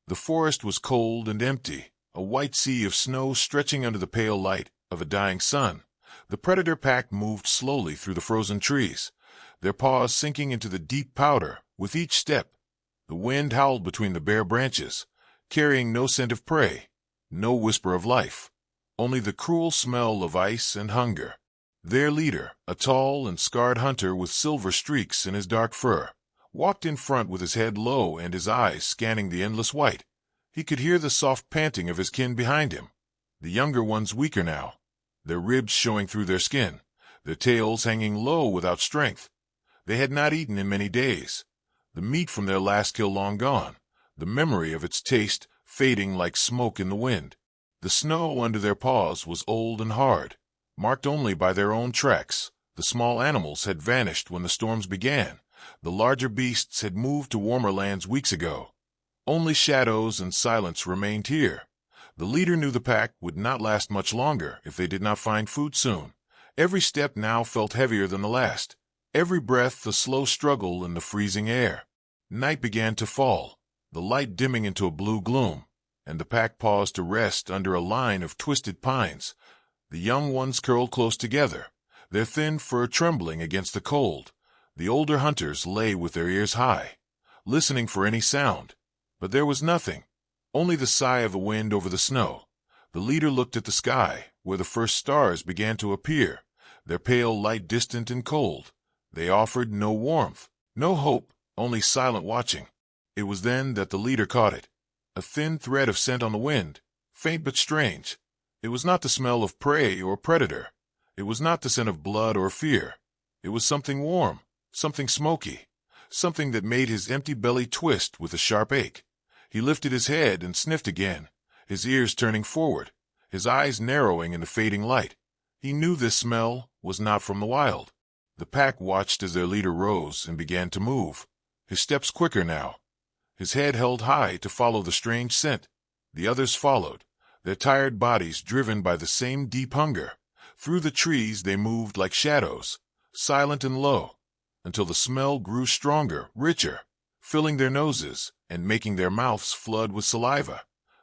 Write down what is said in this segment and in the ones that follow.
The forest was cold and empty, a white sea of snow stretching under the pale light of a dying sun. The predator pack moved slowly through the frozen trees, their paws sinking into the deep powder with each step. The wind howled between the bare branches, carrying no scent of prey, no whisper of life, only the cruel smell of ice and hunger. Their leader, a tall and scarred hunter with silver streaks in his dark fur, walked in front with his head low and his eyes scanning the endless white. He could hear the soft panting of his kin behind him. The younger ones weaker now, their ribs showing through their skin, their tails hanging low without strength. They had not eaten in many days, the meat from their last kill long gone, the memory of its taste fading like smoke in the wind. The snow under their paws was old and hard, marked only by their own tracks. The small animals had vanished when the storms began. The larger beasts had moved to warmer lands weeks ago. Only shadows and silence remained here. The leader knew the pack would not last much longer if they did not find food soon. Every step now felt heavier than the last, every breath a slow struggle in the freezing air. Night began to fall, the light dimming into a blue gloom, and the pack paused to rest under a line of twisted pines. The young ones curled close together, their thin fur trembling against the cold. The older hunters lay with their ears high, listening for any sound, but there was nothing, only the sigh of the wind over the snow. The leader looked at the sky, where the first stars began to appear, their pale light distant and cold. They offered no warmth, no hope, only silent watching. It was then that the leader caught it, a thin thread of scent on the wind, faint but strange. It was not the smell of prey or predator. It was not the scent of blood or fear. It was something warm, something smoky, something that made his empty belly twist with a sharp ache. He lifted his head and sniffed again, his ears turning forward, his eyes narrowing in the fading light. He knew this smell was not from the wild. The pack watched as their leader rose and began to move, his steps quicker now, his head held high to follow the strange scent. The others followed, their tired bodies driven by the same deep hunger. Through the trees they moved like shadows, silent and low, until the smell grew stronger, richer, filling their noses and making their mouths flood with saliva.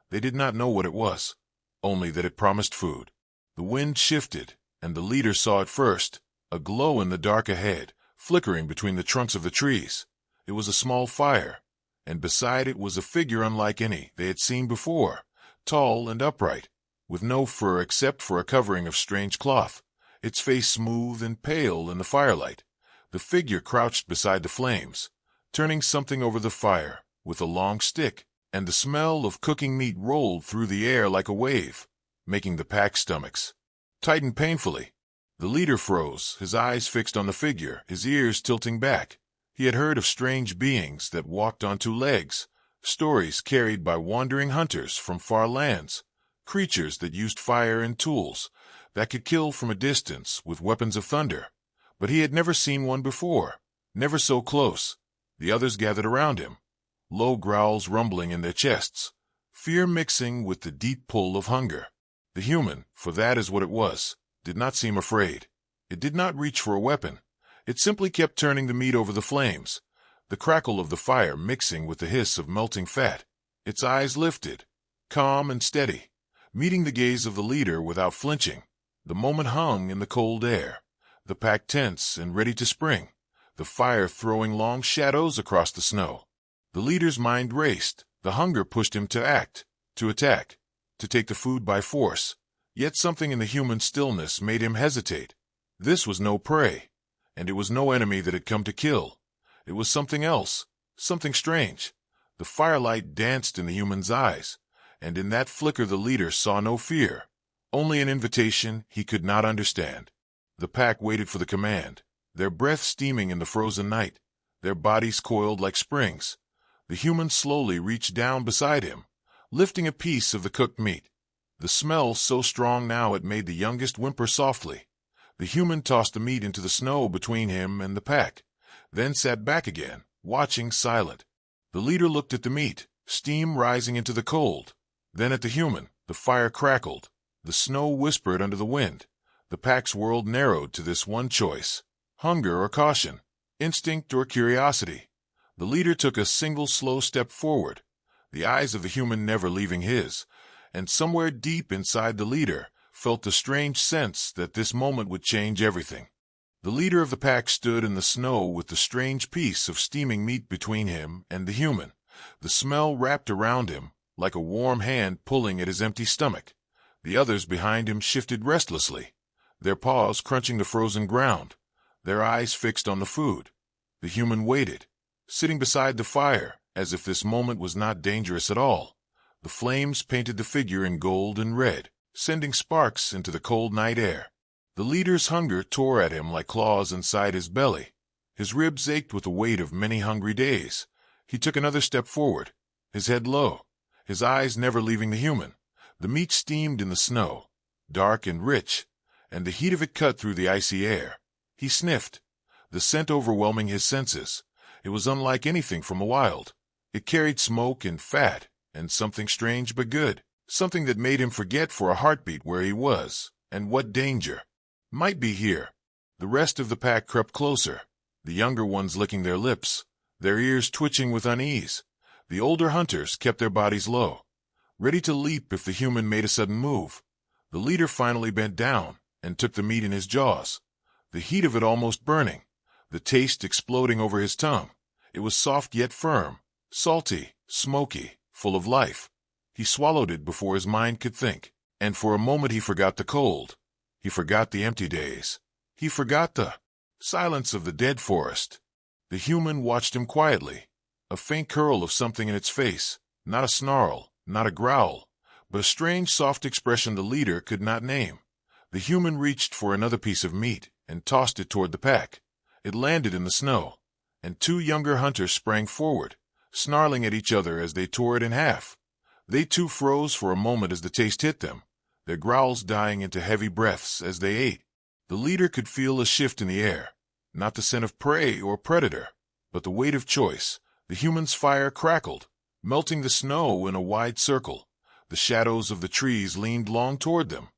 They did not know what it was, only that it promised food. The wind shifted, and the leader saw it first, a glow in the dark ahead, flickering between the trunks of the trees. It was a small fire, and beside it was a figure unlike any they had seen before, tall and upright, with no fur except for a covering of strange cloth, its face smooth and pale in the firelight. The figure crouched beside the flames, turning something over the fire with a long stick, and the smell of cooking meat rolled through the air like a wave, making the pack's stomachs tighten painfully. The leader froze, his eyes fixed on the figure, his ears tilting back. He had heard of strange beings that walked on two legs, stories carried by wandering hunters from far lands, creatures that used fire and tools, that could kill from a distance with weapons of thunder. But he had never seen one before, never so close. The others gathered around him, low growls rumbling in their chests, fear mixing with the deep pull of hunger. The human, for that is what it was, did not seem afraid. It did not reach for a weapon. It simply kept turning the meat over the flames, the crackle of the fire mixing with the hiss of melting fat. Its eyes lifted, calm and steady, meeting the gaze of the leader without flinching. The moment hung in the cold air, the pack tense and ready to spring, the fire throwing long shadows across the snow. The leader's mind raced. The hunger pushed him to act, to attack, to take the food by force. Yet something in the human stillness made him hesitate. This was no prey, and it was no enemy that had come to kill. It was something else, something strange. The firelight danced in the human's eyes, and in that flicker the leader saw no fear, only an invitation he could not understand. The pack waited for the command, their breath steaming in the frozen night, their bodies coiled like springs. The human slowly reached down beside him, lifting a piece of the cooked meat. The smell so strong now it made the youngest whimper softly. The human tossed the meat into the snow between him and the pack, then sat back again, watching silent. The leader looked at the meat, steam rising into the cold, then at the human. The fire crackled, the snow whispered under the wind. The pack's world narrowed to this one choice: hunger or caution, instinct or curiosity. The leader took a single slow step forward. the eyes of the human never leaving his, and somewhere deep inside the leader felt the strange sense that this moment would change everything. The leader of the pack stood in the snow with the strange piece of steaming meat between him and the human. The smell wrapped around him like a warm hand pulling at his empty stomach. The others behind him shifted restlessly, their paws crunching the frozen ground, their eyes fixed on the food. The human waited, sitting beside the fire, as if this moment was not dangerous at all. The flames painted the figure in gold and red, sending sparks into the cold night air. The leader's hunger tore at him like claws inside his belly. His ribs ached with the weight of many hungry days. He took another step forward, his head low, his eyes never leaving the human. The meat steamed in the snow, dark and rich, and the heat of it cut through the icy air. He sniffed, the scent overwhelming his senses. It was unlike anything from the wild. It carried smoke and fat, and something strange but good, something that made him forget for a heartbeat where he was, and what danger might be here. The rest of the pack crept closer, the younger ones licking their lips, their ears twitching with unease. The older hunters kept their bodies low, ready to leap if the human made a sudden move. The leader finally bent down and took the meat in his jaws, the heat of it almost burning, the taste exploding over his tongue. It was soft yet firm, salty, smoky, full of life. He swallowed it before his mind could think, and for a moment he forgot the cold. He forgot the empty days. He forgot the silence of the dead forest. The human watched him quietly, a faint curl of something in its face, not a snarl, not a growl, but a strange soft expression the leader could not name. The human reached for another piece of meat and tossed it toward the pack. It landed in the snow, and two younger hunters sprang forward, snarling at each other as they tore it in half. They too froze for a moment as the taste hit them, their growls dying into heavy breaths as they ate. The leader could feel a shift in the air, not the scent of prey or predator, but the weight of choice. The human's fire crackled, melting the snow in a wide circle. The shadows of the trees leaned long toward them.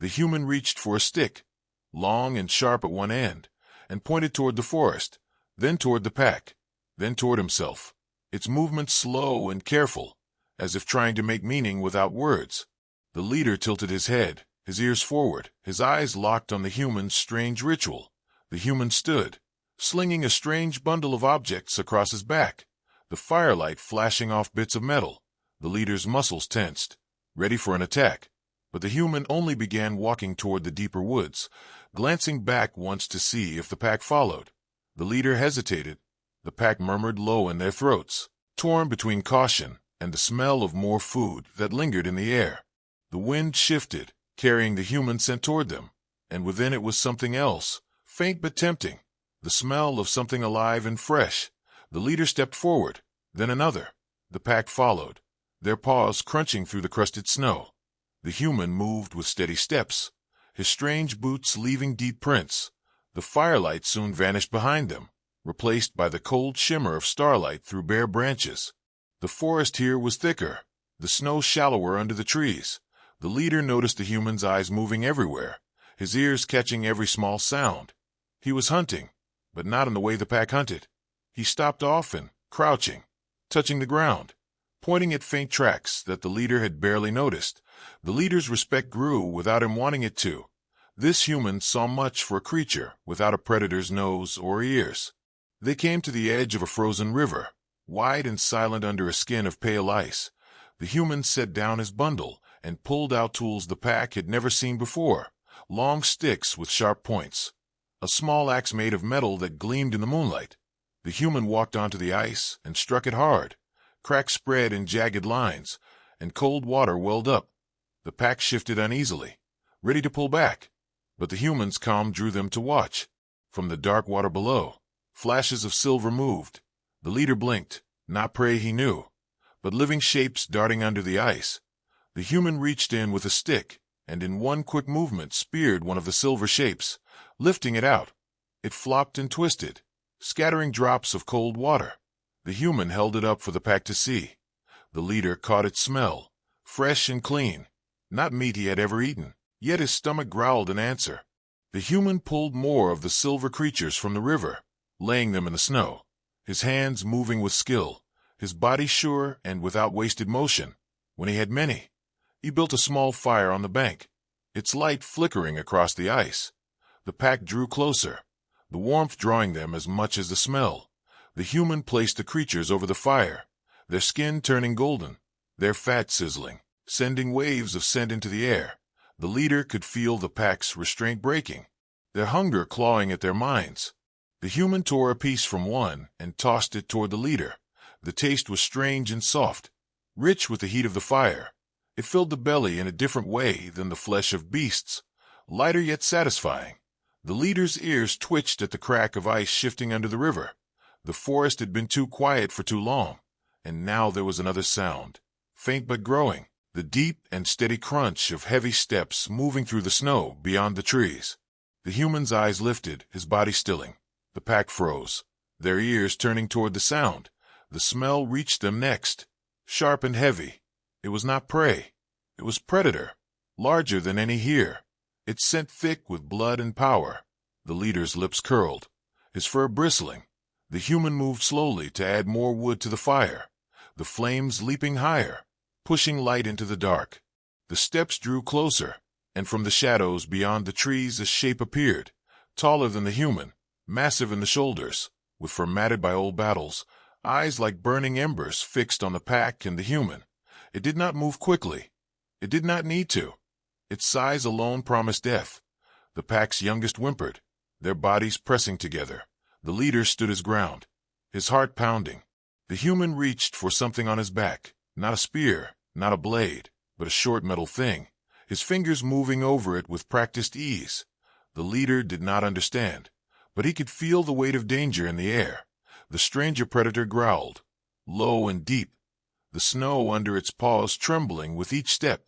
The human reached for a stick, long and sharp at one end, and pointed toward the forest, then toward the pack, then toward himself, its movements slow and careful, as if trying to make meaning without words. The leader tilted his head, his ears forward, his eyes locked on the human's strange ritual. The human stood, slinging a strange bundle of objects across his back, the firelight flashing off bits of metal. The leader's muscles tensed, ready for an attack, but the human only began walking toward the deeper woods, glancing back once to see if the pack followed. The leader hesitated. The pack murmured low in their throats, torn between caution and the smell of more food that lingered in the air. The wind shifted, carrying the human scent toward them, and within it was something else, faint but tempting, the smell of something alive and fresh. The leader stepped forward, then another. The pack followed, their paws crunching through the crusted snow. The human moved with steady steps, his strange boots leaving deep prints. The firelight soon vanished behind them, replaced by the cold shimmer of starlight through bare branches. The forest here was thicker, the snow shallower under the trees. The leader noticed the human's eyes moving everywhere, his ears catching every small sound. He was hunting, but not in the way the pack hunted. He stopped often, crouching, touching the ground, pointing at faint tracks that the leader had barely noticed. The leader's respect grew without him wanting it to. This human saw much for a creature without a predator's nose or ears. They came to the edge of a frozen river, wide and silent under a skin of pale ice. The human set down his bundle and pulled out tools the pack had never seen before, long sticks with sharp points, a small axe made of metal that gleamed in the moonlight. The human walked onto the ice and struck it hard. Cracks spread in jagged lines, and cold water welled up. The pack shifted uneasily, ready to pull back, but the human's calm drew them to watch. From the dark water below, flashes of silver moved. The leader blinked, not prey he knew, but living shapes darting under the ice. The human reached in with a stick, and in one quick movement speared one of the silver shapes, lifting it out. It flopped and twisted, scattering drops of cold water. The human held it up for the pack to see. The leader caught its smell, fresh and clean, not meat he had ever eaten, yet his stomach growled in answer. The human pulled more of the silver creatures from the river, laying them in the snow, his hands moving with skill, his body sure and without wasted motion. When he had many, he built a small fire on the bank, its light flickering across the ice. The pack drew closer, the warmth drawing them as much as the smell. The human placed the creatures over the fire, their skin turning golden, their fat sizzling, sending waves of scent into the air. The leader could feel the pack's restraint breaking, their hunger clawing at their minds. The human tore a piece from one and tossed it toward the leader. The taste was strange and soft, rich with the heat of the fire. It filled the belly in a different way than the flesh of beasts, lighter yet satisfying. The leader's ears twitched at the crack of ice shifting under the river. The forest had been too quiet for too long, and now there was another sound, faint but growing, the deep and steady crunch of heavy steps moving through the snow beyond the trees. The human's eyes lifted, his body stilling. The pack froze, their ears turning toward the sound. The smell reached them next, sharp and heavy. It was not prey. It was predator, larger than any here. Its scent thick with blood and power. The leader's lips curled, his fur bristling. The human moved slowly to add more wood to the fire, the flames leaping higher, pushing light into the dark. The steps drew closer, and from the shadows beyond the trees a shape appeared, taller than the human, massive in the shoulders, with fur matted by old battles, eyes like burning embers fixed on the pack and the human. It did not move quickly. It did not need to. Its size alone promised death. The pack's youngest whimpered, their bodies pressing together. The leader stood his ground, his heart pounding. The human reached for something on his back, not a spear, not a blade, but a short metal thing, his fingers moving over it with practiced ease. The leader did not understand, but he could feel the weight of danger in the air. The stranger predator growled, low and deep, the snow under its paws trembling with each step.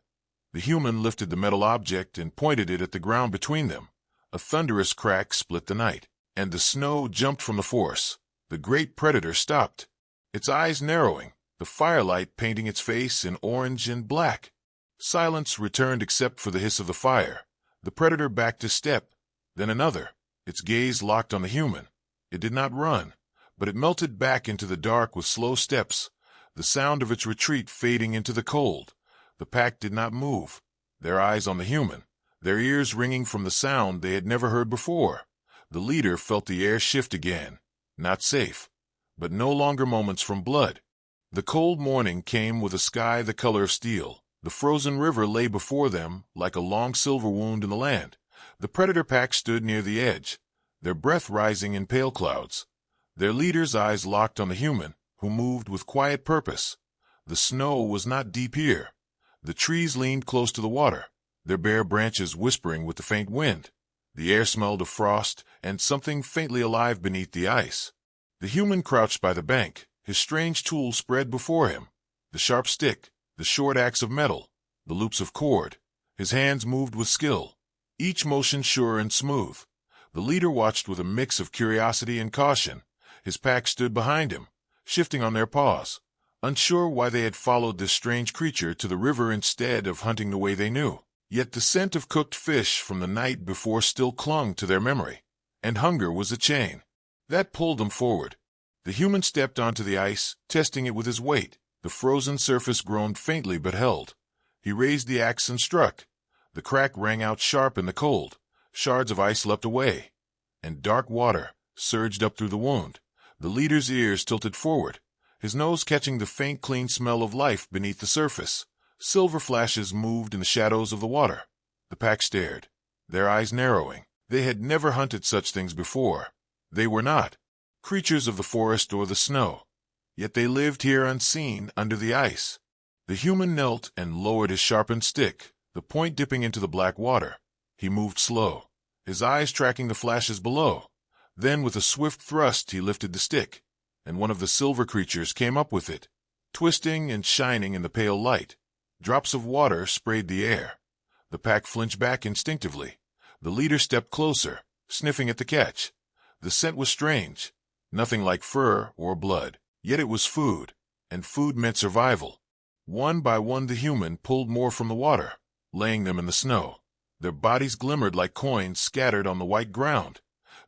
The human lifted the metal object and pointed it at the ground between them. A thunderous crack split the night, and the snow jumped from the force. The great predator stopped, its eyes narrowing, the firelight painting its face in orange and black. Silence returned except for the hiss of the fire. The predator backed a step, then another, its gaze locked on the human. It did not run, but it melted back into the dark with slow steps, the sound of its retreat fading into the cold. The pack did not move, their eyes on the human, their ears ringing from the sound they had never heard before. The leader felt the air shift again, not safe, but no longer moments from blood. The cold morning came with a sky the color of steel. The frozen river lay before them like a long silver wound in the land. The predator pack stood near the edge, their breath rising in pale clouds. Their leader's eyes locked on the human, who moved with quiet purpose. The snow was not deep here. The trees leaned close to the water, their bare branches whispering with the faint wind. The air smelled of frost and something faintly alive beneath the ice. The human crouched by the bank, his strange tool spread before him, the sharp stick, the short axe of metal, the loops of cord. His hands moved with skill, each motion sure and smooth. The leader watched with a mix of curiosity and caution. His pack stood behind him, shifting on their paws, unsure why they had followed this strange creature to the river instead of hunting the way they knew. Yet the scent of cooked fish from the night before still clung to their memory, and hunger was a chain that pulled them forward. The human stepped onto the ice, testing it with his weight. The frozen surface groaned faintly but held. He raised the axe and struck. The crack rang out sharp in the cold. Shards of ice leapt away, and dark water surged up through the wound. The leader's ears tilted forward, his nose catching the faint, clean smell of life beneath the surface. Silver flashes moved in the shadows of the water. The pack stared, their eyes narrowing. They had never hunted such things before. They were not creatures of the forest or the snow, yet they lived here unseen under the ice. The human knelt and lowered his sharpened stick, the point dipping into the black water. He moved slow, his eyes tracking the flashes below. Then with a swift thrust he lifted the stick, and one of the silver creatures came up with it, twisting and shining in the pale light. Drops of water sprayed the air. The pack flinched back instinctively. The leader stepped closer, sniffing at the catch. The scent was strange, nothing like fur or blood. Yet it was food, and food meant survival. One by one the human pulled more from the water, laying them in the snow. Their bodies glimmered like coins scattered on the white ground.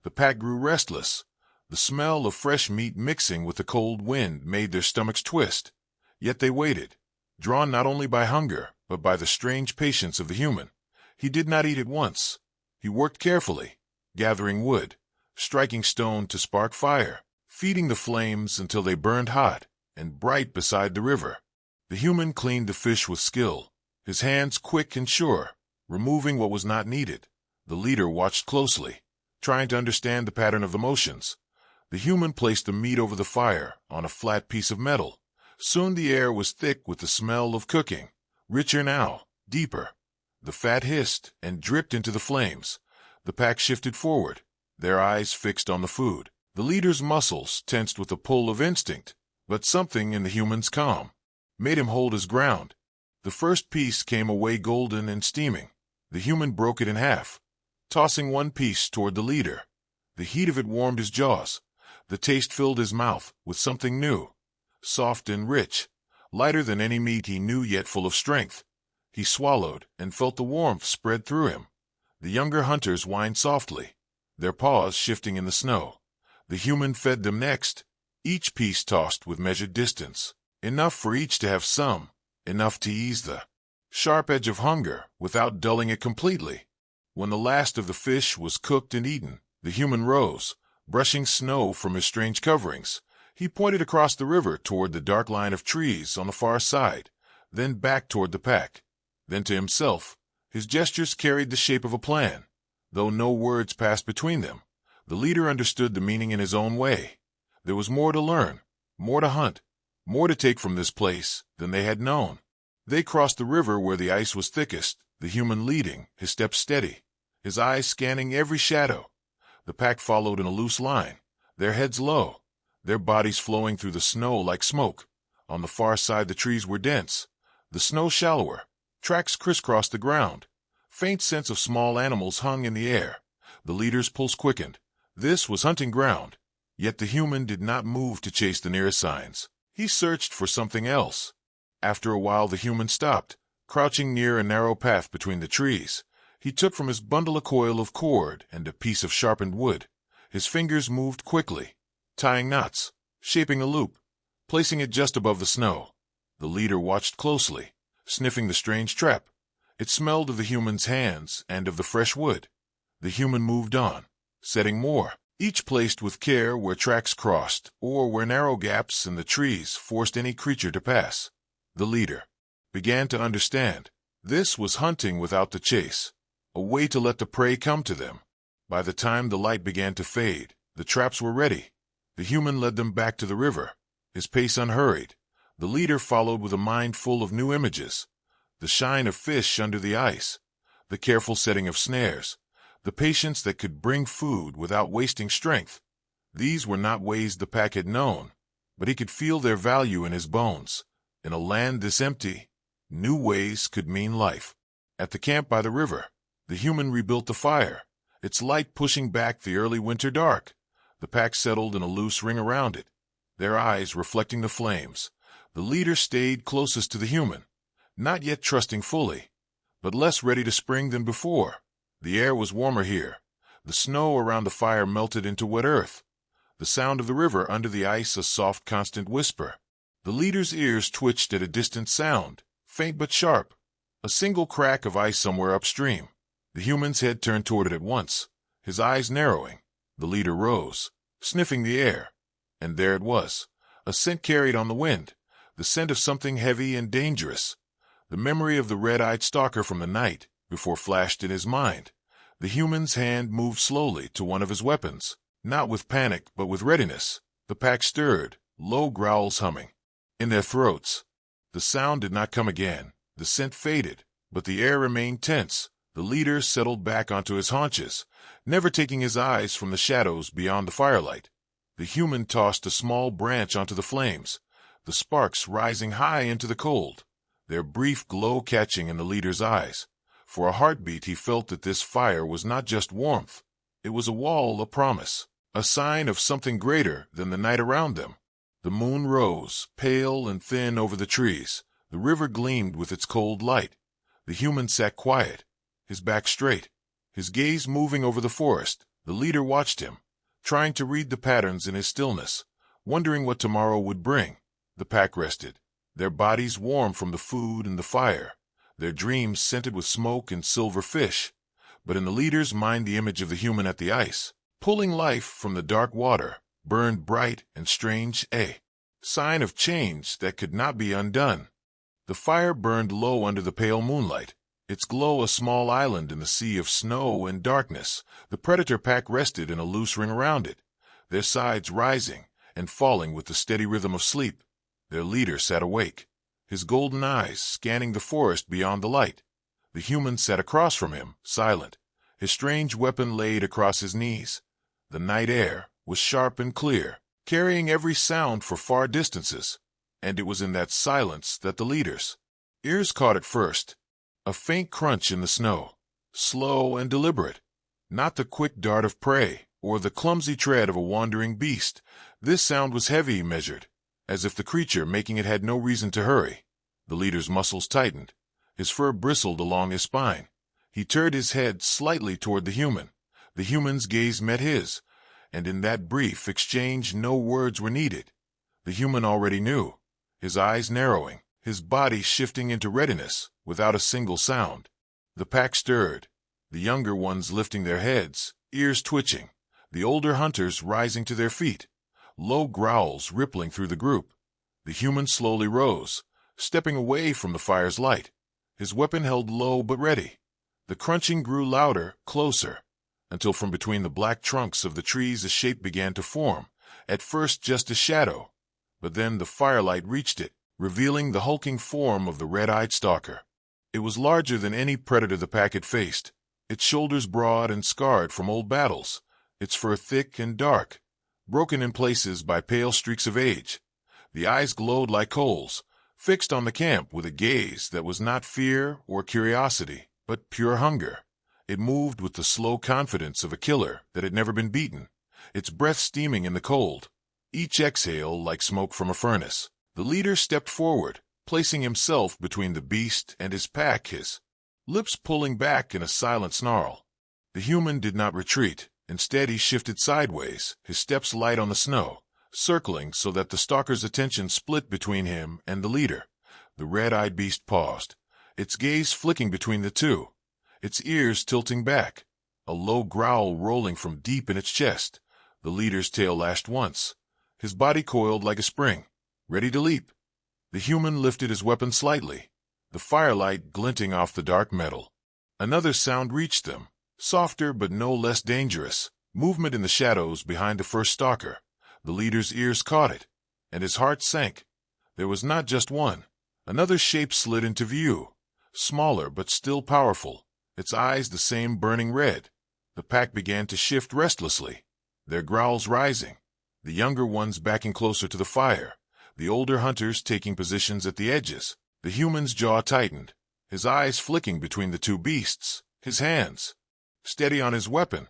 The pack grew restless. The smell of fresh meat mixing with the cold wind made their stomachs twist. Yet they waited, drawn not only by hunger, but by the strange patience of the human. He did not eat at once. He worked carefully, gathering wood, striking stone to spark fire, feeding the flames until they burned hot and bright beside the river. The human cleaned the fish with skill, his hands quick and sure, removing what was not needed. The leader watched closely, trying to understand the pattern of the motions. The human placed the meat over the fire on a flat piece of metal. Soon the air was thick with the smell of cooking, richer now, deeper. The fat hissed and dripped into the flames. The pack shifted forward, their eyes fixed on the food. The leader's muscles tensed with the pull of instinct, but something in the human's calm made him hold his ground. The first piece came away golden and steaming. The human broke it in half, tossing one piece toward the leader. The heat of it warmed his jaws. The taste filled his mouth with something new, soft and rich, lighter than any meat he knew yet full of strength. He swallowed and felt the warmth spread through him. The younger hunters whined softly, their paws shifting in the snow. The human fed them next, each piece tossed with measured distance, enough for each to have some, enough to ease the sharp edge of hunger without dulling it completely. When the last of the fish was cooked and eaten, the human rose, brushing snow from his strange coverings. He pointed across the river toward the dark line of trees on the far side, then back toward the pack, then to himself. His gestures carried the shape of a plan. Though no words passed between them, the leader understood the meaning in his own way. There was more to learn, more to hunt, more to take from this place than they had known. They crossed the river where the ice was thickest, the human leading, his steps steady, his eyes scanning every shadow. The pack followed in a loose line, their heads low, their bodies flowing through the snow like smoke. On the far side the trees were dense, the snow shallower, tracks crisscrossed the ground. Faint scents of small animals hung in the air. The leader's pulse quickened. This was hunting ground, yet the human did not move to chase the nearest signs. He searched for something else. After a while the human stopped, crouching near a narrow path between the trees. He took from his bundle a coil of cord and a piece of sharpened wood. His fingers moved quickly, tying knots, shaping a loop, placing it just above the snow. The leader watched closely, sniffing the strange trap. It smelled of the human's hands and of the fresh wood. The human moved on, setting more, each placed with care where tracks crossed or where narrow gaps in the trees forced any creature to pass. The leader began to understand. This was hunting without the chase, a way to let the prey come to them. By the time the light began to fade, the traps were ready. The human led them back to the river, his pace unhurried. The leader followed with a mind full of new images. The shine of fish under the ice, the careful setting of snares, the patience that could bring food without wasting strength. These were not ways the pack had known, but he could feel their value in his bones. In a land this empty, new ways could mean life. At the camp by the river, the human rebuilt the fire, its light pushing back the early winter dark. The pack settled in a loose ring around it, their eyes reflecting the flames. The leader stayed closest to the human, not yet trusting fully, but less ready to spring than before. The air was warmer here. The snow around the fire melted into wet earth. The sound of the river under the ice a soft, constant whisper. The leader's ears twitched at a distant sound, faint but sharp, a single crack of ice somewhere upstream. The human's head turned toward it at once, his eyes narrowing. The leader rose, sniffing the air, and there it was, a scent carried on the wind, the scent of something heavy and dangerous. The memory of the red-eyed stalker from the night before flashed in his mind. The human's hand moved slowly to one of his weapons, not with panic but with readiness. The pack stirred, low growls humming in their throats. The sound did not come again. The scent faded, but the air remained tense. The leader settled back onto his haunches, never taking his eyes from the shadows beyond the firelight. The human tossed a small branch onto the flames, the sparks rising high into the cold, their brief glow catching in the leader's eyes. For a heartbeat he felt that this fire was not just warmth. It was a wall, a promise, a sign of something greater than the night around them. The moon rose, pale and thin over the trees. The river gleamed with its cold light. The human sat quiet, his back straight, his gaze moving over the forest. The leader watched him, trying to read the patterns in his stillness, wondering what tomorrow would bring. The pack rested, their bodies warm from the food and the fire, their dreams scented with smoke and silver fish. But in the leader's mind the image of the human at the ice, pulling life from the dark water, burned bright and strange, a sign of change that could not be undone. The fire burned low under the pale moonlight, its glow a small island in the sea of snow and darkness. The predator pack rested in a loose ring around it, their sides rising and falling with the steady rhythm of sleep. Their leader sat awake, his golden eyes scanning the forest beyond the light. The human sat across from him, silent, his strange weapon laid across his knees. The night air was sharp and clear, carrying every sound for far distances, and it was in that silence that the leader's ears caught it first. A faint crunch in the snow, slow and deliberate, not the quick dart of prey or the clumsy tread of a wandering beast. This sound was heavy, measured, as if the creature making it had no reason to hurry. The leader's muscles tightened, his fur bristled along his spine. He turned his head slightly toward the human. The human's gaze met his, and in that brief exchange no words were needed. The human already knew, his eyes narrowing, his body shifting into readiness without a single sound. The pack stirred, the younger ones lifting their heads, ears twitching, the older hunters rising to their feet, low growls rippling through the group. The human slowly rose, stepping away from the fire's light, his weapon held low but ready. The crunching grew louder, closer, until from between the black trunks of the trees a shape began to form, at first just a shadow, but then the firelight reached it, revealing the hulking form of the red-eyed stalker. It was larger than any predator the pack had faced, its shoulders broad and scarred from old battles, its fur thick and dark, broken in places by pale streaks of age. The eyes glowed like coals, fixed on the camp with a gaze that was not fear or curiosity, but pure hunger. It moved with the slow confidence of a killer that had never been beaten, its breath steaming in the cold, each exhale like smoke from a furnace. The leader stepped forward, placing himself between the beast and his pack, his lips pulling back in a silent snarl. The human did not retreat. Instead, he shifted sideways, his steps light on the snow, circling so that the stalker's attention split between him and the leader. The red-eyed beast paused, its gaze flicking between the two, its ears tilting back, a low growl rolling from deep in its chest. The leader's tail lashed once, his body coiled like a spring, ready to leap. The human lifted his weapon slightly, the firelight glinting off the dark metal. Another sound reached them, softer but no less dangerous, movement in the shadows behind the first stalker. The leader's ears caught it, and his heart sank. There was not just one. Another shape slid into view, smaller but still powerful, its eyes the same burning red. The pack began to shift restlessly, their growls rising, the younger ones backing closer to the fire, the older hunters taking positions at the edges. The human's jaw tightened, his eyes flicking between the two beasts, his hands steady on his weapon.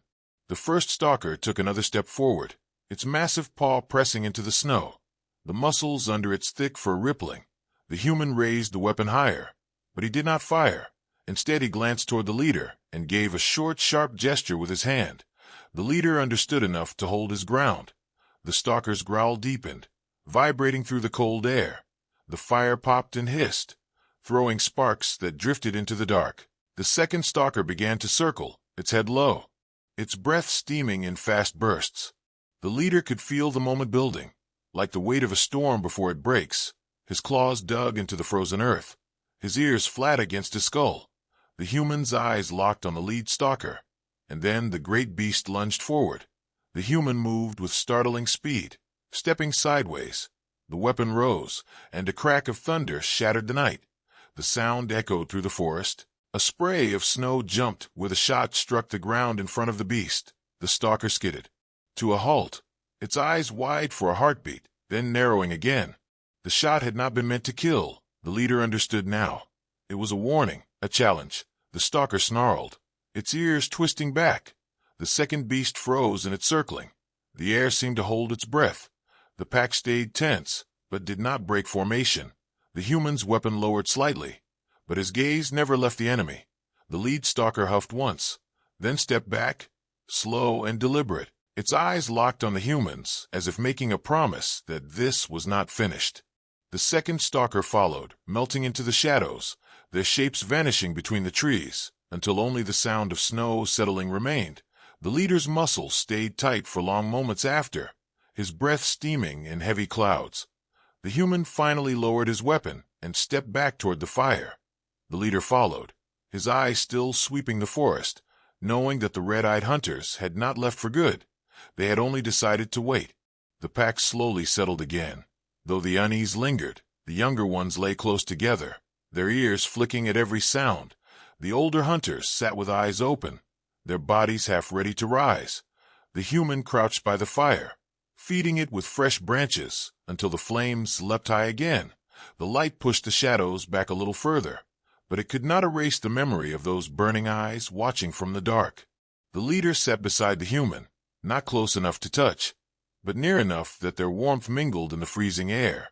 The first stalker took another step forward, its massive paw pressing into the snow, the muscles under its thick fur rippling. The human raised the weapon higher, but he did not fire. Instead, he glanced toward the leader and gave a short, sharp gesture with his hand. The leader understood enough to hold his ground. The stalker's growl deepened, vibrating through the cold air. The fire popped and hissed, throwing sparks that drifted into the dark. The second stalker began to circle, its head low, its breath steaming in fast bursts. The leader could feel the moment building, like the weight of a storm before it breaks. His claws dug into the frozen earth, his ears flat against his skull. The human's eyes locked on the lead stalker, and then the great beast lunged forward. The human moved with startling speed, stepping sideways. The weapon rose, and a crack of thunder shattered the night. The sound echoed through the forest. A spray of snow jumped where the shot struck the ground in front of the beast. The stalker skidded to a halt, its eyes wide for a heartbeat, then narrowing again. The shot had not been meant to kill. The leader understood now. It was a warning, a challenge. The stalker snarled, its ears twisting back. The second beast froze in its circling. The air seemed to hold its breath. The pack stayed tense, but did not break formation. The human's weapon lowered slightly, but his gaze never left the enemy. The lead stalker huffed once, then stepped back, slow and deliberate, Its eyes locked on the humans, as if making a promise that this was not finished. The second stalker followed, melting into the shadows, their shapes vanishing between the trees, until only the sound of snow settling remained. The leader's muscles stayed tight for long moments after, his breath steaming in heavy clouds. The human finally lowered his weapon and stepped back toward the fire. The leader followed, his eyes still sweeping the forest, knowing that the red-eyed hunters had not left for good. They had only decided to wait. The pack slowly settled again. Though the unease lingered, the younger ones lay close together, their ears flicking at every sound. The older hunters sat with eyes open, their bodies half ready to rise. The human crouched by the fire, feeding it with fresh branches until the flames leapt high again. The light pushed the shadows back a little further, but it could not erase the memory of those burning eyes watching from the dark. The leader sat beside the human, not close enough to touch, but near enough that their warmth mingled in the freezing air.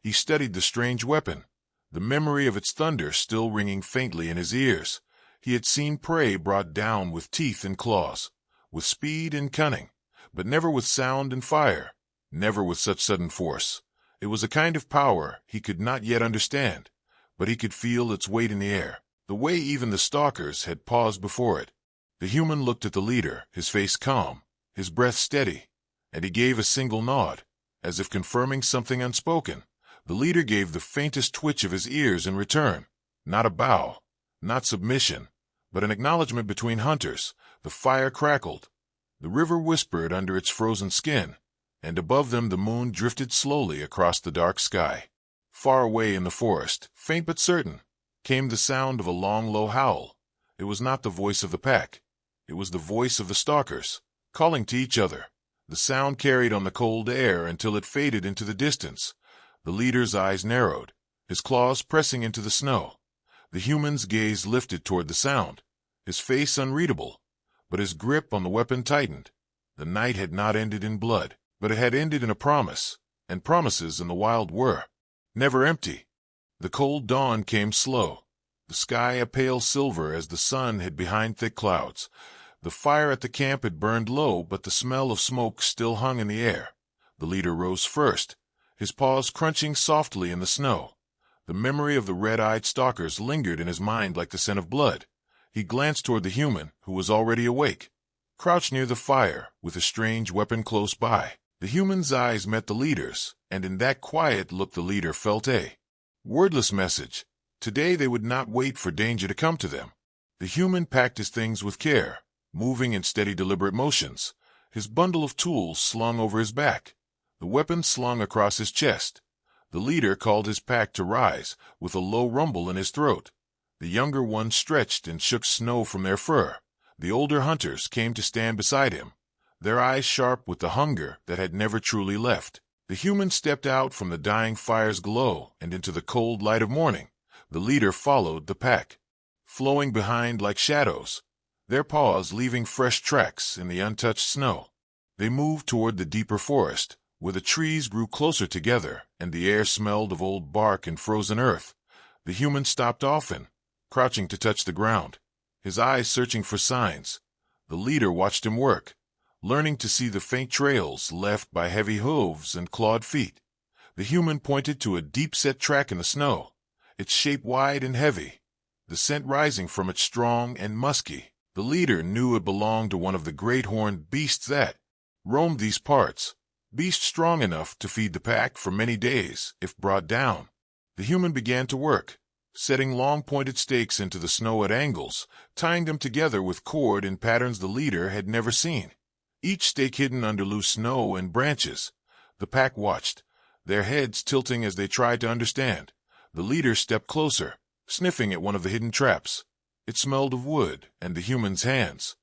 He studied the strange weapon, the memory of its thunder still ringing faintly in his ears. He had seen prey brought down with teeth and claws, with speed and cunning, but never with sound and fire, never with such sudden force. It was a kind of power he could not yet understand, but he could feel its weight in the air, the way even the stalkers had paused before it. The human looked at the leader, his face calm, his breath steady, and he gave a single nod, as if confirming something unspoken. The leader gave the faintest twitch of his ears in return, not a bow, not submission, but an acknowledgment between hunters. The fire crackled, the river whispered under its frozen skin, and above them the moon drifted slowly across the dark sky. Far away in the forest, faint but certain, came the sound of a long, low howl. It was not the voice of the pack. It was the voice of the stalkers, calling to each other. The sound carried on the cold air until it faded into the distance. The leader's eyes narrowed, his claws pressing into the snow. The human's gaze lifted toward the sound, his face unreadable, but his grip on the weapon tightened. The night had not ended in blood, but it had ended in a promise, and promises in the wild were never empty. The cold dawn came slow, the sky a pale silver as the sun hid behind thick clouds. The fire at the camp had burned low, but the smell of smoke still hung in the air. The leader rose first, his paws crunching softly in the snow. The memory of the red-eyed stalkers lingered in his mind like the scent of blood. He glanced toward the human, who was already awake, crouched near the fire, with a strange weapon close by. The human's eyes met the leader's, and in that quiet look the leader felt a wordless message. Today they would not wait for danger to come to them. The human packed his things with care, moving in steady, deliberate motions, his bundle of tools slung over his back, the weapon slung across his chest. The leader called his pack to rise, with a low rumble in his throat. The younger ones stretched and shook snow from their fur. The older hunters came to stand beside him, their eyes sharp with the hunger that had never truly left. The human stepped out from the dying fire's glow and into the cold light of morning. The leader followed the pack, flowing behind like shadows, their paws leaving fresh tracks in the untouched snow. They moved toward the deeper forest, where the trees grew closer together and the air smelled of old bark and frozen earth. The human stopped often, crouching to touch the ground, his eyes searching for signs. The leader watched him work, learning to see the faint trails left by heavy hooves and clawed feet. The human pointed to a deep-set track in the snow, its shape wide and heavy, the scent rising from it strong and musky. The leader knew it belonged to one of the great horned beasts that roamed these parts, beasts strong enough to feed the pack for many days if brought down. The human began to work, setting long-pointed stakes into the snow at angles, tying them together with cord in patterns the leader had never seen, each stake hidden under loose snow and branches. The pack watched, their heads tilting as they tried to understand. The leader stepped closer, sniffing at one of the hidden traps. It smelled of wood and the human's hands.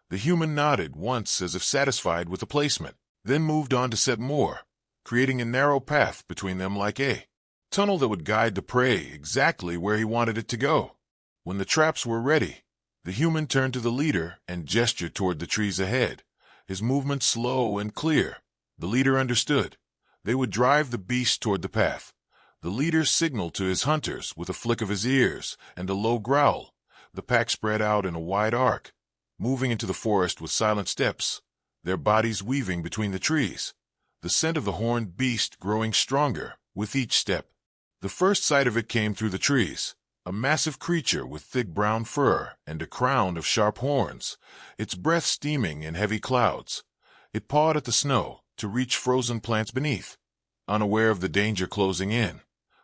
The human nodded once as if satisfied with the placement, then moved on to set more, creating a narrow path between them like a tunnel that would guide the prey exactly where he wanted it to go. When the traps were ready, the human turned to the leader and gestured toward the trees ahead, his movement slow and clear. The leader understood. They would drive the beast toward the path. The leader signaled to his hunters with a flick of his ears and a low growl. The pack spread out in a wide arc, moving into the forest with silent steps. their bodies weaving between the trees, the scent of the horned beast growing stronger with each step. The first sight of it came through the trees, a massive creature with thick brown fur and a crown of sharp horns, its breath steaming in heavy clouds. It pawed at the snow to reach frozen plants beneath. Unaware of the danger closing in,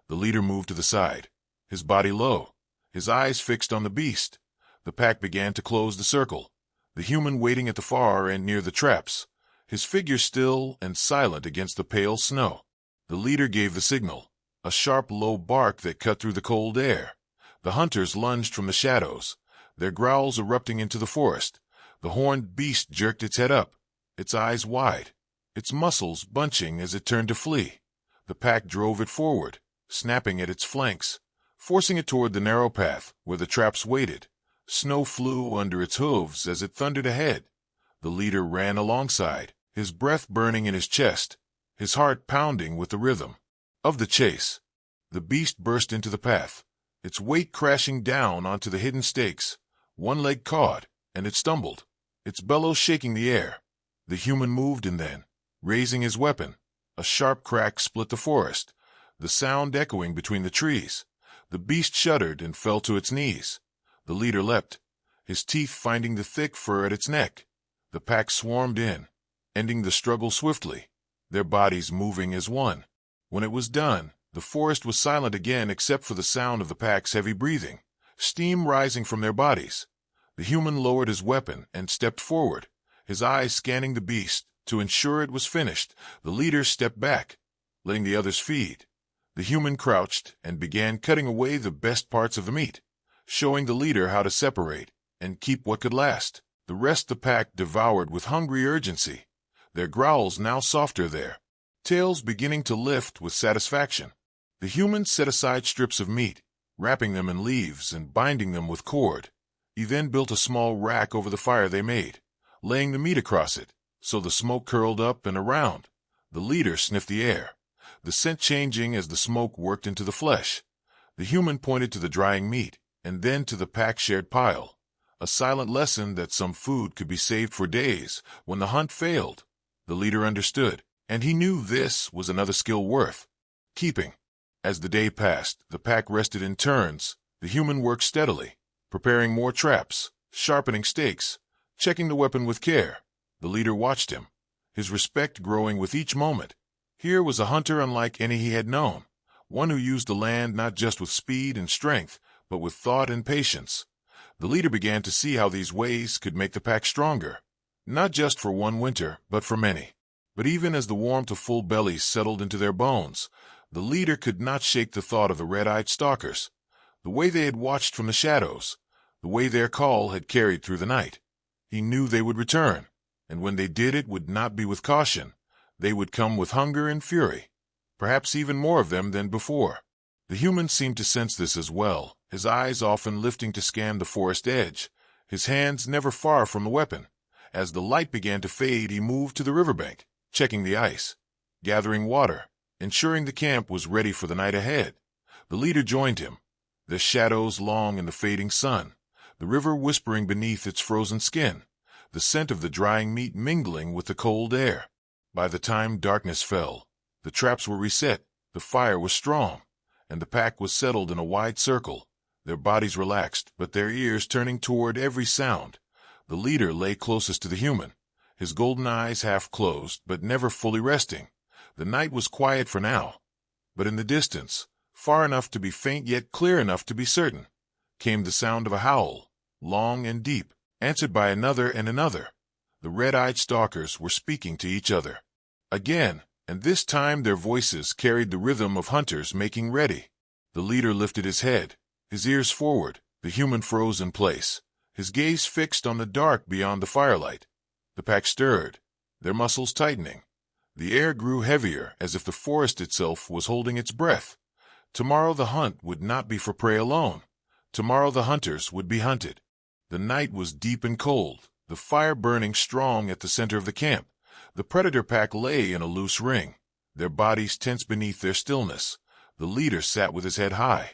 the leader moved to the side, his body low, his eyes fixed on the beast. The pack began to close the circle, the human waiting at the far end near the traps, his figure still and silent against the pale snow. The leader gave the signal, a sharp, low bark that cut through the cold air. The hunters lunged from the shadows, their growls erupting into the forest. The horned beast jerked its head up, its eyes wide, its muscles bunching as it turned to flee. The pack drove it forward, snapping at its flanks, forcing it toward the narrow path where the traps waited. Snow flew under its hooves as it thundered ahead. The leader ran alongside, his breath burning in his chest, his heart pounding with the rhythm of the chase. The beast burst into the path, its weight crashing down onto the hidden stakes. One leg caught, and it stumbled, its bellows shaking the air. The human moved and then, raising his weapon, a sharp crack split the forest, the sound echoing between the trees. The beast shuddered and fell to its knees. The leader leapt, his teeth finding the thick fur at its neck. The pack swarmed in, ending the struggle swiftly, their bodies moving as one. When it was done, the forest was silent again except for the sound of the pack's heavy breathing, steam rising from their bodies. The human lowered his weapon and stepped forward, his eyes scanning the beast to ensure it was finished. The leader stepped back, letting the others feed. The human crouched and began cutting away the best parts of the meat, showing the leader how to separate and keep what could last. The rest the pack devoured with hungry urgency, their growls now softer, their tails beginning to lift with satisfaction. The humans set aside strips of meat, wrapping them in leaves and binding them with cord. He then built a small rack over the fire they made, laying the meat across it, so the smoke curled up and around. The leader sniffed the air, the scent changing as the smoke worked into the flesh. The human pointed to the drying meat, and then to the pack-shared pile, a silent lesson that some food could be saved for days when the hunt failed. The leader understood, and he knew this was another skill worth keeping. As the day passed, the pack rested in turns. The human worked steadily, preparing more traps, sharpening stakes, checking the weapon with care. The leader watched him, his respect growing with each moment. Here was a hunter unlike any he had known, one who used the land not just with speed and strength, but with thought and patience. The leader began to see how these ways could make the pack stronger, not just for one winter, but for many. But even as the warmth of full bellies settled into their bones, the leader could not shake the thought of the red-eyed stalkers, the way they had watched from the shadows, the way their call had carried through the night. He knew they would return, and when they did it would not be with caution. They would come with hunger and fury, perhaps even more of them than before. The human seemed to sense this as well, his eyes often lifting to scan the forest edge, his hands never far from the weapon. As the light began to fade, he moved to the riverbank, checking the ice, gathering water, ensuring the camp was ready for the night ahead. The leader joined him, the shadows long in the fading sun, the river whispering beneath its frozen skin, the scent of the drying meat mingling with the cold air. By the time darkness fell, the traps were reset, the fire was strong, and the pack was settled in a wide circle, their bodies relaxed, but their ears turning toward every sound. The leader lay closest to the human, his golden eyes half closed but never fully resting. The night was quiet for now, but in the distance, far enough to be faint yet clear enough to be certain, came the sound of a howl, long and deep, answered by another and another. The red-eyed stalkers were speaking to each other. Again, and this time their voices carried the rhythm of hunters making ready. The leader lifted his head, his ears forward. The human froze in place, his gaze fixed on the dark beyond the firelight. The pack stirred, their muscles tightening. The air grew heavier, as if the forest itself was holding its breath. Tomorrow the hunt would not be for prey alone. Tomorrow the hunters would be hunted. The night was deep and cold, the fire burning strong at the center of the camp. The predator pack lay in a loose ring, their bodies tense beneath their stillness. The leader sat with his head high,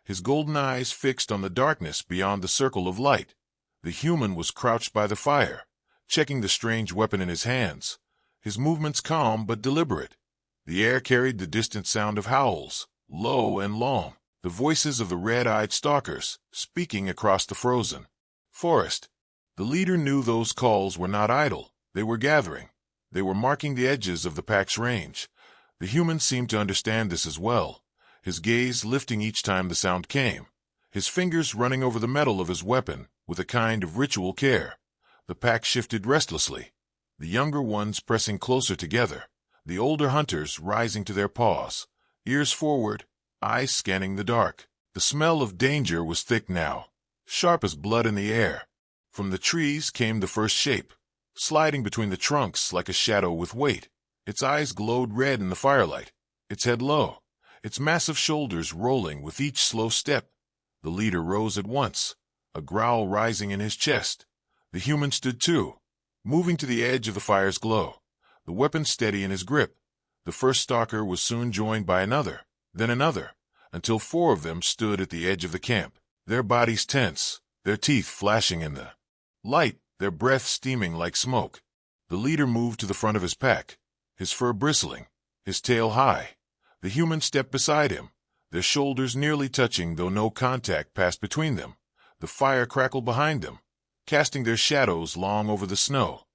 his golden eyes fixed on the darkness beyond the circle of light. The human was crouched by the fire, checking the strange weapon in his hands, his movements calm but deliberate. The air carried the distant sound of howls, low and long, the voices of the red-eyed stalkers, speaking across the frozen forest. The leader knew those calls were not idle. They were gathering. They were marking the edges of the pack's range. The human seemed to understand this as well, his gaze lifting each time the sound came, his fingers running over the metal of his weapon with a kind of ritual care. The pack shifted restlessly, the younger ones pressing closer together, the older hunters rising to their paws, ears forward, eyes scanning the dark. The smell of danger was thick now, sharp as blood in the air. From the trees came the first shape, sliding between the trunks like a shadow with weight. Its eyes glowed red in the firelight, its head low, its massive shoulders rolling with each slow step. The leader rose at once, a growl rising in his chest. The human stood too, moving to the edge of the fire's glow, the weapon steady in his grip. The first stalker was soon joined by another, then another, until 4 of them stood at the edge of the camp, their bodies tense, their teeth flashing in the light, their breath steaming like smoke. The leader moved to the front of his pack, his fur bristling, his tail high. The human stepped beside him, their shoulders nearly touching though no contact passed between them. The fire crackled behind them, casting their shadows long over the snow.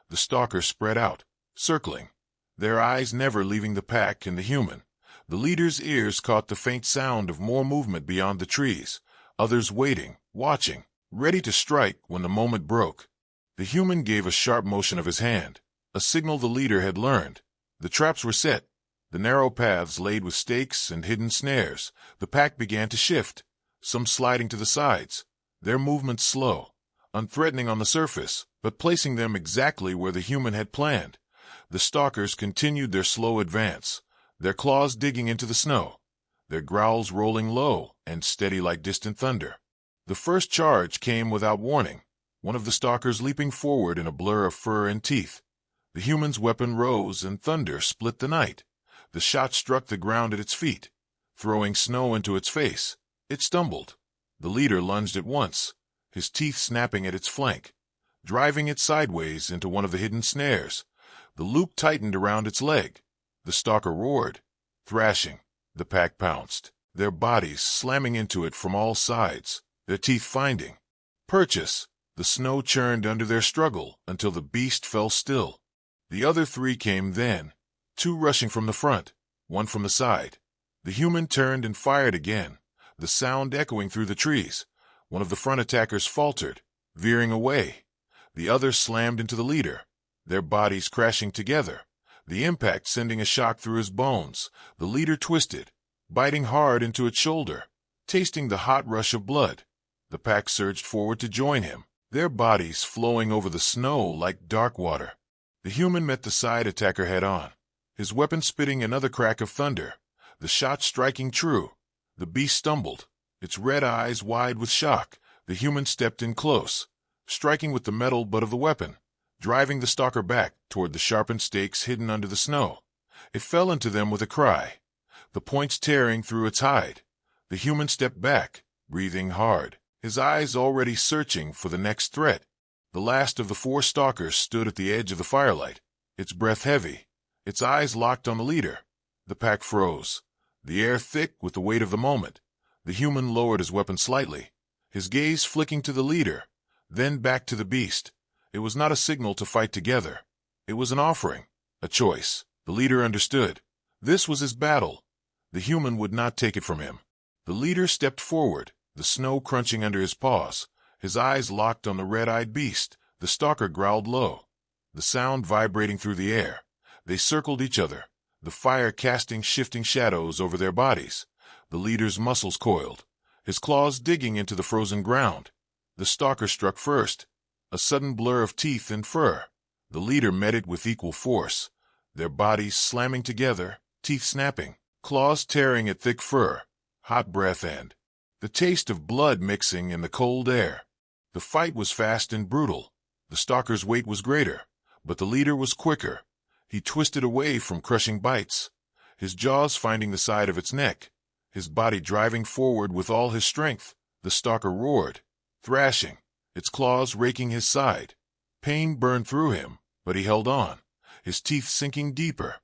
The stalkers spread out, circling, their eyes never leaving the pack and the human. The leader's ears caught the faint sound of more movement beyond the trees, others waiting, watching, ready to strike when the moment broke. The human gave a sharp motion of his hand, a signal the leader had learned. The traps were set, the narrow paths laid with stakes and hidden snares. The pack began to shift, some sliding to the sides, their movements slow, unthreatening on the surface, but placing them exactly where the human had planned. The stalkers continued their slow advance, their claws digging into the snow, their growls rolling low and steady like distant thunder. The first charge came without warning, one of the stalkers leaping forward in a blur of fur and teeth. The human's weapon rose and thunder split the night. The shot struck the ground at its feet, throwing snow into its face. It stumbled. The leader lunged at once, his teeth snapping at its flank, driving it sideways into one of the hidden snares. The loop tightened around its leg. The stalker roared, thrashing. The pack pounced, their bodies slamming into it from all sides, their teeth finding purchase. The snow churned under their struggle until the beast fell still. The other 3 came then, 2 rushing from the front, 1 from the side. The human turned and fired again, the sound echoing through the trees. One of the front attackers faltered, veering away. The others slammed into the leader, their bodies crashing together, the impact sending a shock through his bones. The leader twisted, biting hard into its shoulder, tasting the hot rush of blood. The pack surged forward to join him, their bodies flowing over the snow like dark water. The human met the side attacker head-on, his weapon spitting another crack of thunder, the shot striking true. The beast stumbled, its red eyes wide with shock. The human stepped in close, striking with the metal butt of the weapon, driving the stalker back toward the sharpened stakes hidden under the snow. It fell into them with a cry, the points tearing through its hide. The human stepped back, breathing hard, his eyes already searching for the next threat. The last of the 4 stalkers stood at the edge of the firelight, its breath heavy, its eyes locked on the leader. The pack froze, the air thick with the weight of the moment. The human lowered his weapon slightly, his gaze flicking to the leader, then back to the beast. It was not a signal to fight together. It was an offering, a choice. The leader understood. This was his battle. The human would not take it from him. The leader stepped forward, the snow crunching under his paws, his eyes locked on the red-eyed beast. The stalker growled low, the sound vibrating through the air. They circled each other, the fire casting shifting shadows over their bodies. The leader's muscles coiled, his claws digging into the frozen ground. The stalker struck first, a sudden blur of teeth and fur. The leader met it with equal force, their bodies slamming together, teeth snapping, claws tearing at thick fur, hot breath and the taste of blood mixing in the cold air. The fight was fast and brutal. The stalker's weight was greater, but the leader was quicker. He twisted away from crushing bites, his jaws finding the side of its neck, his body driving forward with all his strength. The stalker roared, thrashing, its claws raking his side. Pain burned through him, but he held on, his teeth sinking deeper.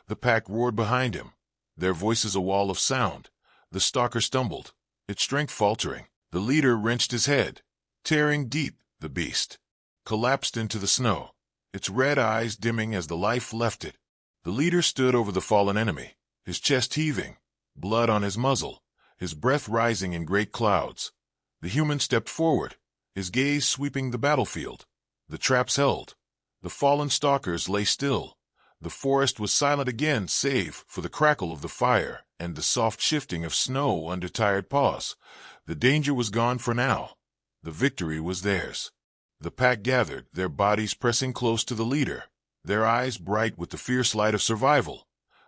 The pack roared behind him, their voices a wall of sound. The stalker stumbled, its strength faltering. The leader wrenched his head, tearing deep. The beast collapsed into the snow, its red eyes dimming as the life left it. The leader stood over the fallen enemy, his chest heaving, blood on his muzzle, his breath rising in great clouds. The human stepped forward, his gaze sweeping the battlefield. The traps held. The fallen stalkers lay still. The forest was silent again save for the crackle of the fire and the soft shifting of snow under tired paws. The danger was gone for now. The victory was theirs. The pack gathered, their bodies pressing close to the leader, their eyes bright with the fierce light of survival.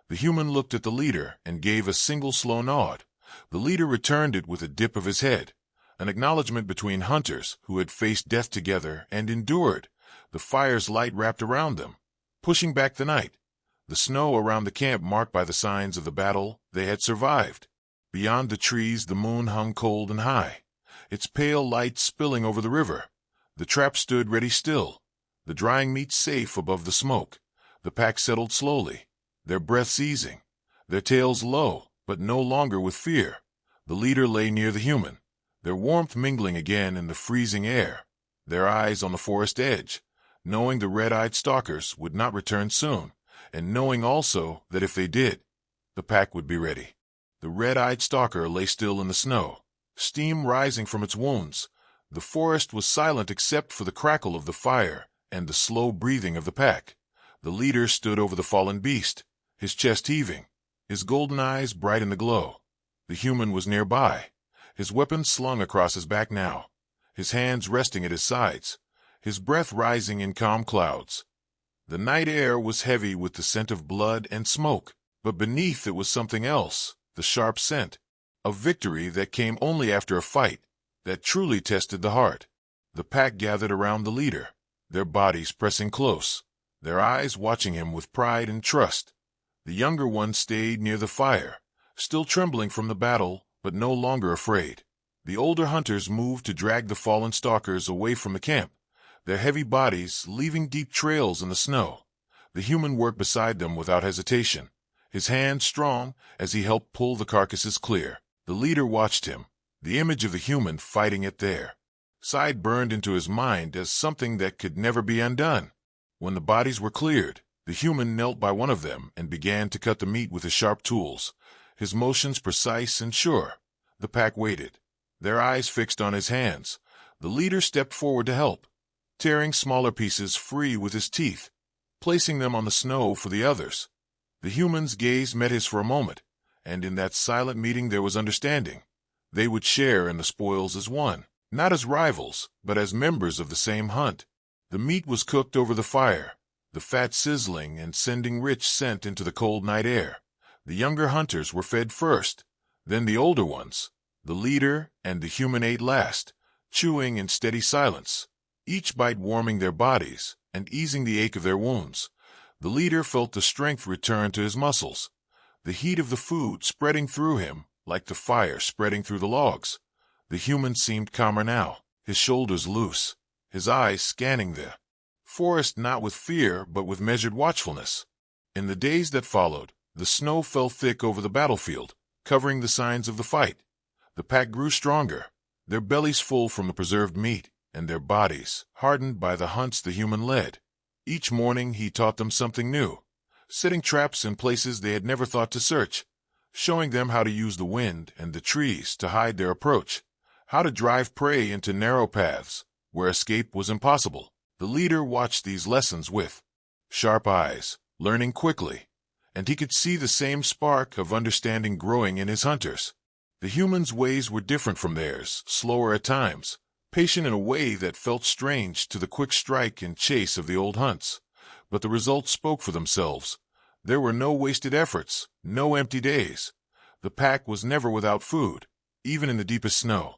The human looked at the leader and gave a single slow nod. The leader returned it with a dip of his head, an acknowledgement between hunters who had faced death together and endured. The fire's light wrapped around them, pushing back the night. The snow around the camp marked by the signs of the battle they had survived. Beyond the trees the moon hung cold and high, its pale light spilling over the river. The trap stood ready still, the drying meat safe above the smoke. The pack settled slowly, their breaths easing, their tails low, but no longer with fear. The leader lay near the human, their warmth mingling again in the freezing air, their eyes on the forest edge, knowing the red-eyed stalkers would not return soon, and knowing also that if they did, the pack would be ready. The red-eyed stalker lay still in the snow, steam rising from its wounds. The forest was silent except for the crackle of the fire and the slow breathing of the pack. The leader stood over the fallen beast, his chest heaving, his golden eyes bright in the glow. The human was nearby, his weapon slung across his back now, his hands resting at his sides, his breath rising in calm clouds. The night air was heavy with the scent of blood and smoke, but beneath it was something else, the sharp scent of victory that came only after a fight that truly tested the heart. The pack gathered around the leader, their bodies pressing close, their eyes watching him with pride and trust. The younger ones stayed near the fire, still trembling from the battle, but no longer afraid. The older hunters moved to drag the fallen stalkers away from the camp, their heavy bodies leaving deep trails in the snow. The human worked beside them without hesitation, his hands strong as he helped pull the carcasses clear. The leader watched him, the image of the human fighting it there. Sight burned into his mind as something that could never be undone. When the bodies were cleared, the human knelt by one of them and began to cut the meat with his sharp tools, his motions precise and sure. The pack waited, their eyes fixed on his hands. The leader stepped forward to help, tearing smaller pieces free with his teeth, placing them on the snow for the others. The human's gaze met his for a moment, and in that silent meeting there was understanding. They would share in the spoils as one, not as rivals, but as members of the same hunt. The meat was cooked over the fire, the fat sizzling and sending rich scent into the cold night air. The younger hunters were fed first, then the older ones. The leader and the human ate last, chewing in steady silence, each bite warming their bodies and easing the ache of their wounds. The leader felt the strength return to his muscles, the heat of the food spreading through him like the fire spreading through the logs. The human seemed calmer now, his shoulders loose, his eyes scanning the forest not with fear but with measured watchfulness. In the days that followed, the snow fell thick over the battlefield, covering the signs of the fight. The pack grew stronger, their bellies full from the preserved meat, and their bodies hardened by the hunts the human led. Each morning he taught them something new, setting traps in places they had never thought to search, showing them how to use the wind and the trees to hide their approach, how to drive prey into narrow paths where escape was impossible. The leader watched these lessons with sharp eyes, learning quickly, and he could see the same spark of understanding growing in his hunters. The humans' ways were different from theirs, slower at times, patient in a way that felt strange to the quick strike and chase of the old hunts. But the results spoke for themselves. There were no wasted efforts, no empty days. The pack was never without food, even in the deepest snow.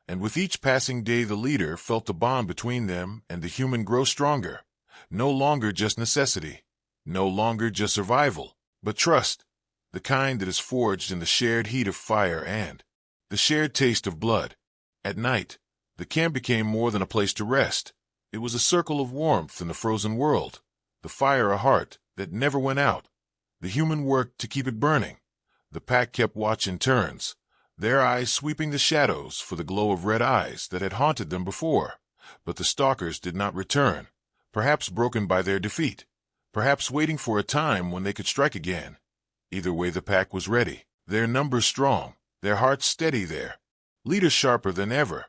And with each passing day the leader felt the bond between them and the human grow stronger. No longer just necessity, no longer just survival, but trust, the kind that is forged in the shared heat of fire and the shared taste of blood. At night, the camp became more than a place to rest. It was a circle of warmth in the frozen world, the fire a heart that never went out. The human worked to keep it burning. The pack kept watch in turns, their eyes sweeping the shadows for the glow of red eyes that had haunted them before. But the stalkers did not return, perhaps broken by their defeat, perhaps waiting for a time when they could strike again. Either way, the pack was ready, their numbers strong, their hearts steady, their leaders sharper than ever.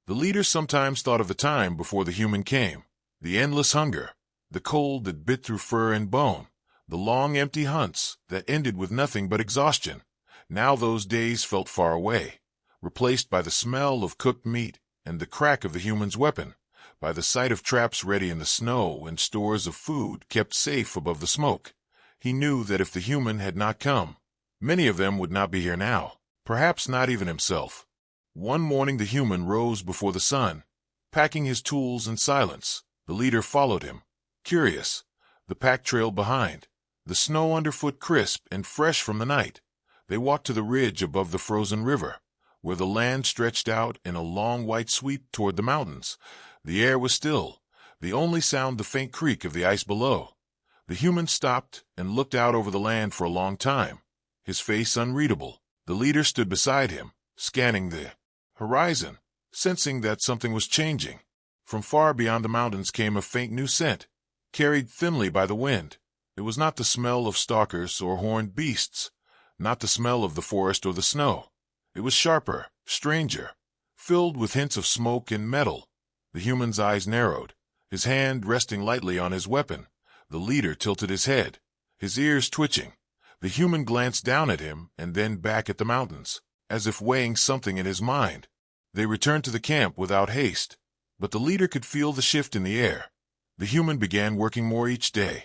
The leaders sometimes thought of the time before the human came, the endless hunger, the cold that bit through fur and bone, the long empty hunts that ended with nothing but exhaustion. Now those days felt far away, replaced by the smell of cooked meat and the crack of the human's weapon, by the sight of traps ready in the snow and stores of food kept safe above the smoke. He knew that if the human had not come, many of them would not be here now, perhaps not even himself. One morning the human rose before the sun, packing his tools in silence. The leader followed him, curious. The pack trailed behind, the snow underfoot crisp and fresh from the night. They walked to the ridge above the frozen river, where the land stretched out in a long white sweep toward the mountains. The air was still, the only sound the faint creak of the ice below. The human stopped and looked out over the land for a long time, his face unreadable. The leader stood beside him, scanning the horizon, sensing that something was changing. From far beyond the mountains came a faint new scent, carried thinly by the wind. It was not the smell of stalkers or horned beasts, not the smell of the forest or the snow. It was sharper, stranger, filled with hints of smoke and metal. The human's eyes narrowed, his hand resting lightly on his weapon. The leader tilted his head, his ears twitching. The human glanced down at him and then back at the mountains, as if weighing something in his mind. They returned to the camp without haste, but the leader could feel the shift in the air. The human began working more each day,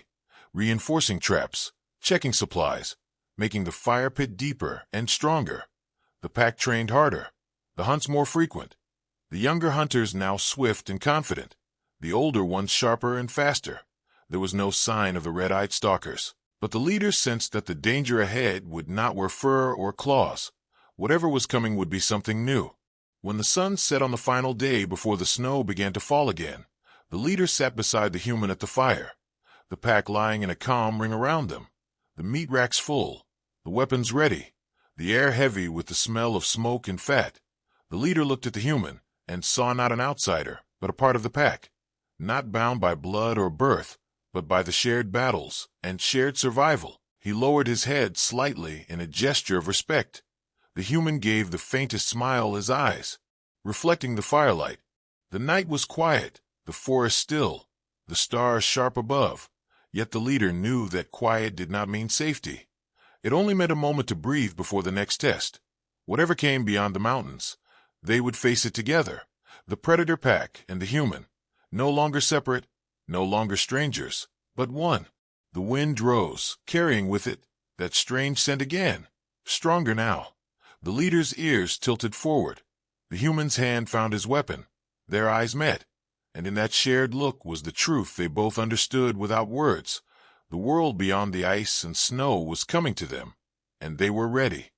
reinforcing traps, checking supplies, making the fire pit deeper and stronger. The pack trained harder, the hunts more frequent. The younger hunters now swift and confident, the older ones sharper and faster. There was no sign of the red-eyed stalkers, but the leaders sensed that the danger ahead would not wear fur or claws. Whatever was coming would be something new. When the sun set on the final day before the snow began to fall again, the leader sat beside the human at the fire, the pack lying in a calm ring around them, the meat racks full, the weapons ready, the air heavy with the smell of smoke and fat. The leader looked at the human and saw not an outsider, but a part of the pack, not bound by blood or birth, but by the shared battles and shared survival. He lowered his head slightly in a gesture of respect. The human gave the faintest smile his eyes, reflecting the firelight. The night was quiet, the forest still, the stars sharp above, yet the leader knew that quiet did not mean safety. It only meant a moment to breathe before the next test. Whatever came beyond the mountains, they would face it together, the predator pack and the human, no longer separate, no longer strangers, but one. The wind rose, carrying with it that strange scent again, stronger now. The leader's ears tilted forward. The human's hand found his weapon. Their eyes met, and in that shared look was the truth they both understood without words. The world beyond the ice and snow was coming to them, and they were ready.